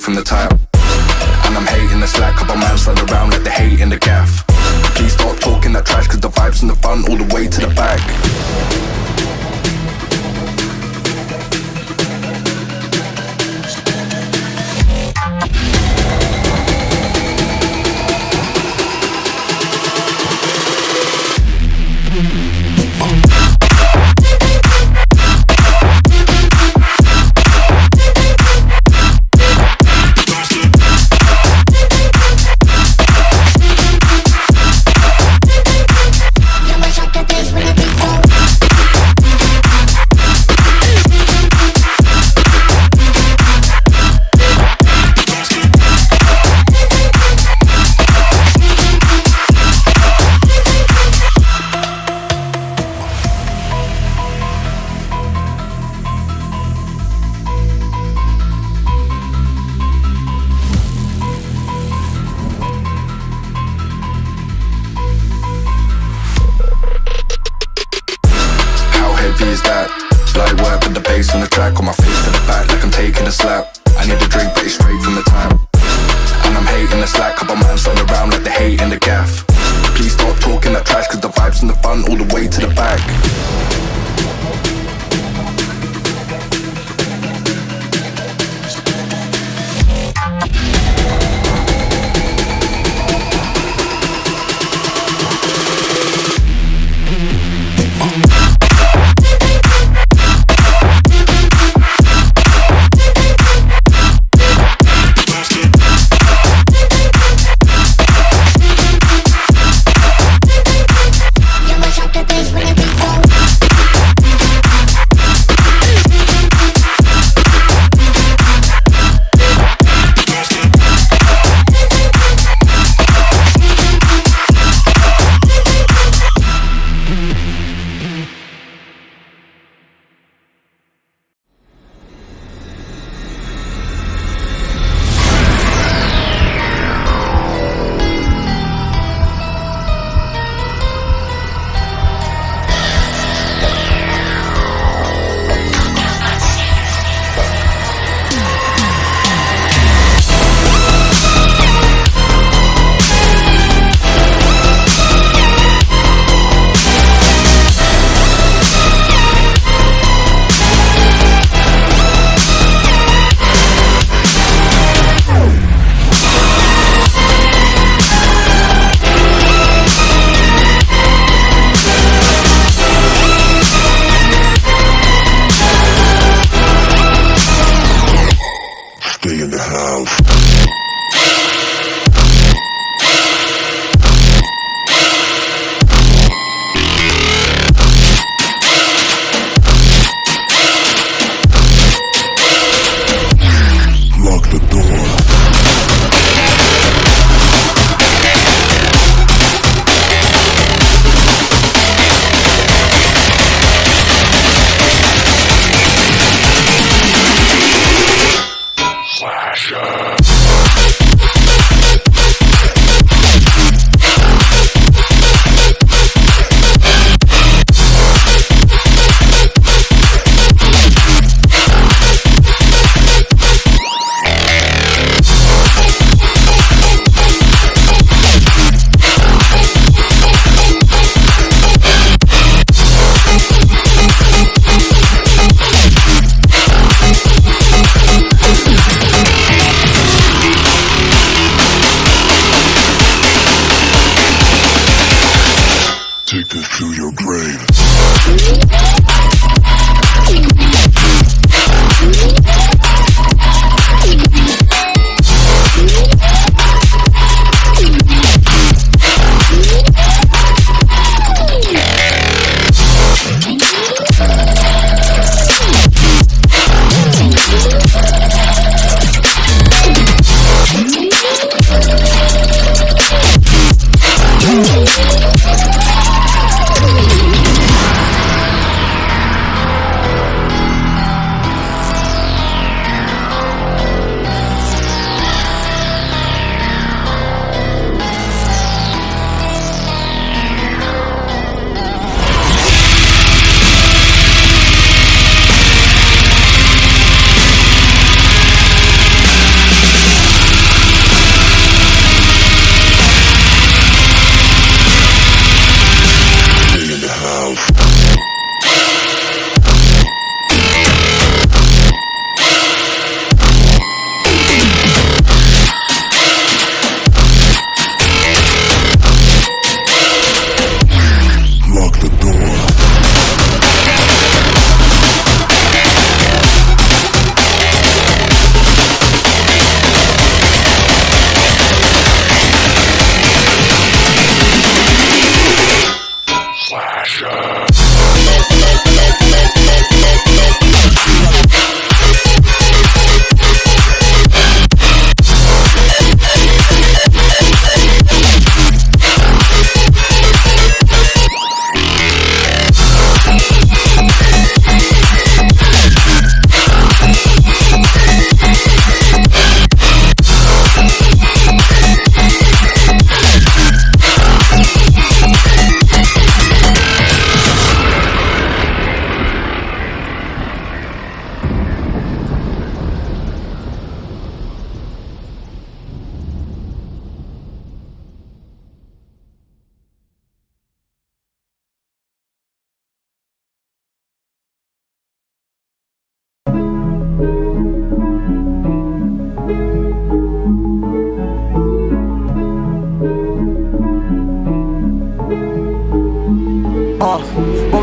from the tap. And I'm hating the slack, couple man stand around like they hate in the gaff. Please stop talking that trash, cause the vibe's in the front all the way to the back. Take this to your grave.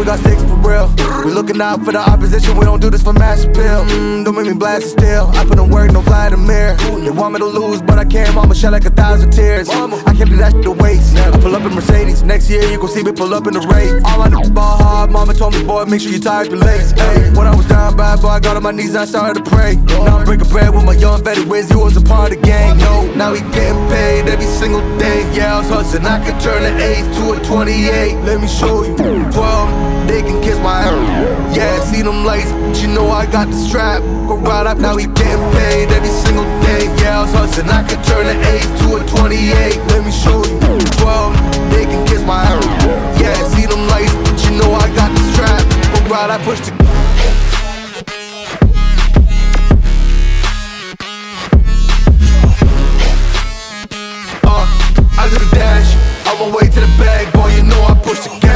we got sticks for real. We looking out for the opposition, we don't do this for mass appeal. Don't make me blast it still. I put in work, no Vladimir. They want me to lose, but I can't. Mama shed like 1,000 tears. I can't do that shit to waste. I pull up in Mercedes. Next year you gon' see me pull up in the race. All my niggas ball hard. Mama told me, boy, make sure you tie up your legs. Hey, when I was down bad, boy, I got on my knees and I started to pray. Now I'm breaking bread with my young vet. Wiz, you was a part of the gang. No, now he getting paid every single day. Yeah, I was hustling. I could turn an 8 to a 28. Let me show you. 12, they can kiss my hair. Yeah, see them lights, but you know I got the strap. Go right up, now he getting paid every single day. Yeah, I was hustling. I could turn an 8 to a 28. Let me show you. 12, they can kiss my hair. Yeah, see them lights, but you know I got the strap. Go right, I push the. I do the dash, on my way to the bag, boy, you know I push the gas.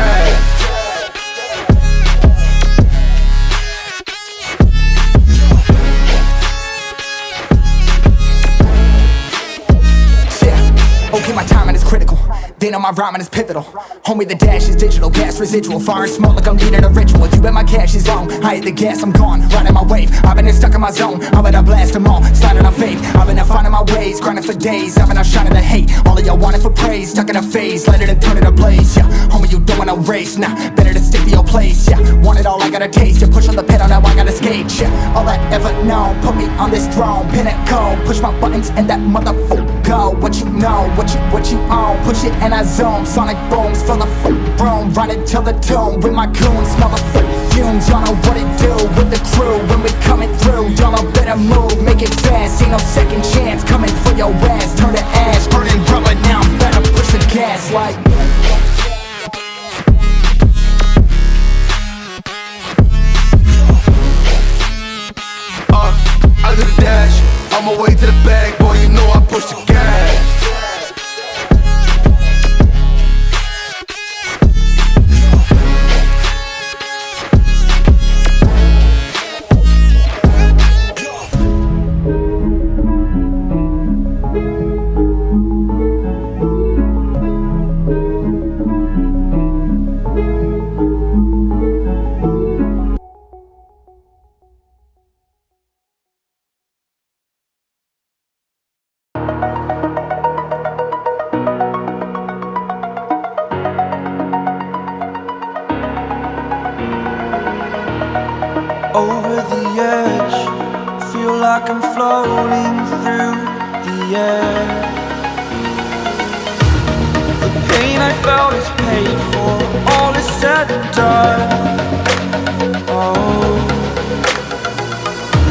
Yeah, okay, my timing is critical. Then on my rhyming is pivotal. Homie, the dash is digital, gas residual. Fire and smoke like I'm leading a ritual. You bet my cash is long, I hit the gas, I'm gone. Riding my wave, I've been stuck in my zone. I'm gonna blast them all, sliding on faith. I've been finding my ways, grinding for days. I've been out shining the hate, all of y'all wanted for praise. Stuck in a phase, let it and turn it a blaze. Yeah, homie, you don't wanna race, nah, better to stick to your place. Yeah, want it all, I gotta taste. You push on the pedal, now I gotta skate. Yeah, all I ever known, put me on this throne. Pinnacle, push my buttons and that motherfucker go. What you know, what you own. Push it and I zone, sonic booms, fill the room. Run it till the tomb with my goons. Smell the fumes, y'all know what it do with the crew. When we coming through, y'all know better move. Make it fast, ain't no second chance. Coming for your ass, turn to ash. Burning rubber, now I'm better push the gas like. I do the dash, on my way to the bag, boy, you know I push the gas. Over the edge, feel like I'm floating through the air. The pain I felt is paid for, all is said and done. Oh,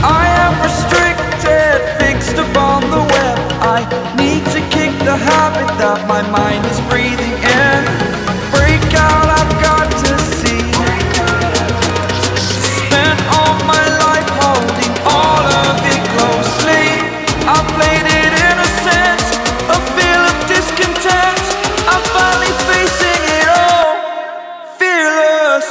I am restricted, fixed upon the web. I need to kick the habit that my mind is breathing in. Break out, I've got to see. All my life holding all of it closely. I played it innocent, a feel of discontent. I'm finally facing it all, fearless.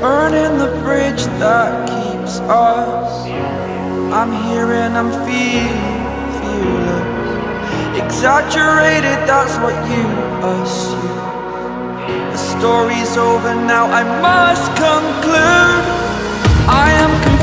Burning the bridge that keeps us. I'm here and I'm feeling fearless. Exaggerated, that's what you assume. The story's over now, I must conclude. I am confused.